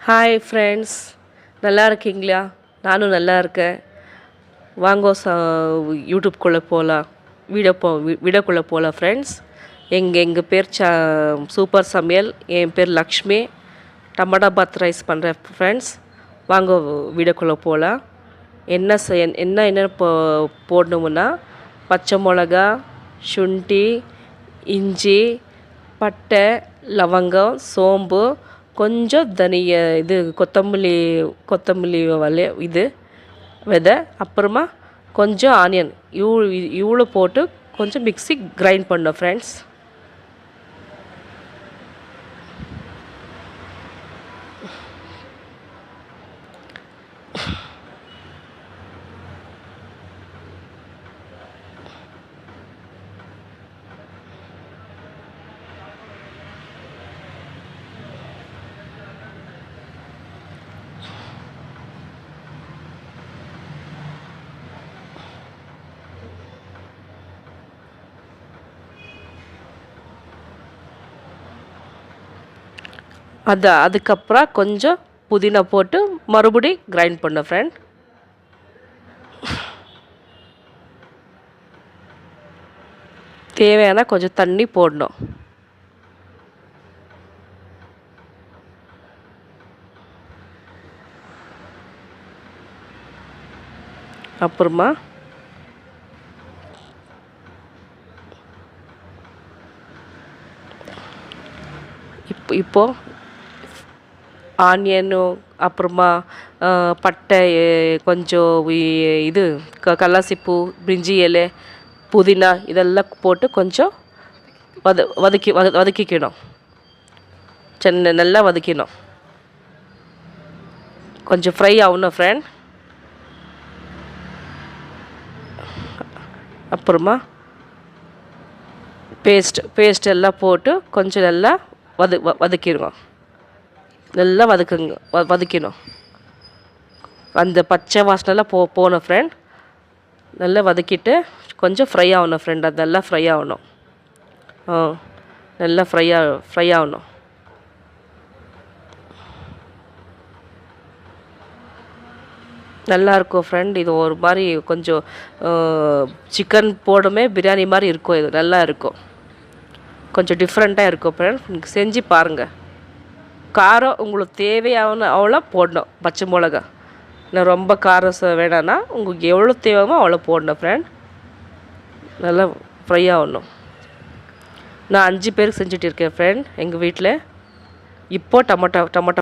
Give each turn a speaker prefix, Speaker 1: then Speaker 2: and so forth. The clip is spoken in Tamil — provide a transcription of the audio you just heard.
Speaker 1: ஹாய் ஃப்ரெண்ட்ஸ், நல்லா இருக்கீங்களா? நானும் நல்லா இருக்கேன். வாங்கோ யூடியூப்குள்ளே போகலாம், வீடியோக்குள்ளே போகலாம் ஃப்ரெண்ட்ஸ். எங்கள் பேர் சூப்பர் சமையல். என் பேர் லக்ஷ்மி. டமாட்டா பாத் ரைஸ் பண்ணுறேன் ஃப்ரெண்ட்ஸ். வாங்கோ வீடியோக்குள்ளே போகலாம். என்ன போடணுமுன்னா, பச்சை மிளகா, சுண்டி, இஞ்சி, பட்டை, லவங்கம், சோம்பு, கொஞ்சம் தனியா, கொத்தமல்லி விதை, அப்புறமா கொஞ்சம் ஆனியன், இவ்வளோ போட்டு கொஞ்சம் மிக்ஸி கிரைண்ட் பண்ணோம் ஃப்ரெண்ட்ஸ். அதுக்கப்புறம் கொஞ்சம் புதினா போட்டு மறுபடி கிரைண்ட் பண்ண ஃப்ரெண்ட். தேவையான கொஞ்சம் தண்ணி போடணும். அப்புறமா இப்போது ஆனியனும், அப்புறமா பட்டை, கொஞ்சம் கல்லாசிப்பூ, பிரிஞ்சி இலை, புதினா இதெல்லாம் போட்டு கொஞ்சம் வதக்கிக்கணும். நல்லா வதக்கிடணும். கொஞ்சம் ஃப்ரை ஆகணும் ஃப்ரெண்ட். அப்புறமா பேஸ்ட் எல்லாம் போட்டு கொஞ்சம் நல்லா வதக்கிடுவோம். நல்லா வதக்கணும். அந்த பச்சை வாசனைலாம் போகணும் ஃப்ரெண்ட். நல்லா வதக்கிட்டு கொஞ்சம் ஃப்ரை ஆகணும் ஃப்ரெண்ட். அது நல்லா ஃப்ரை ஆகணும். நல்லா ஃப்ரை ஆகணும். நல்லாயிருக்கும் ஃப்ரெண்ட். இது ஒரு மாதிரி கொஞ்சம் சிக்கன் போடுமே பிரியாணி மாதிரி இருக்கும். இது நல்லா இருக்கும். கொஞ்சம் டிஃப்ரெண்ட்டாக இருக்கும் ஃப்ரெண்ட். செஞ்சு பாருங்கள். காரம் உங்களுக்கு தேவையான அவ்வளோ போடணும். பச்சை மிளகா நான் ரொம்ப காரம் வேணான்னா உங்களுக்கு எவ்வளோ தேவையோ அவ்வளோ போடணும் ஃப்ரெண்ட். நல்லா ஃப்ரை ஆகணும். நான் 5 பேருக்கு செஞ்சுட்டு இருக்கேன் ஃப்ரெண்ட் எங்கள் வீட்டில். இப்போது டமாட்டோ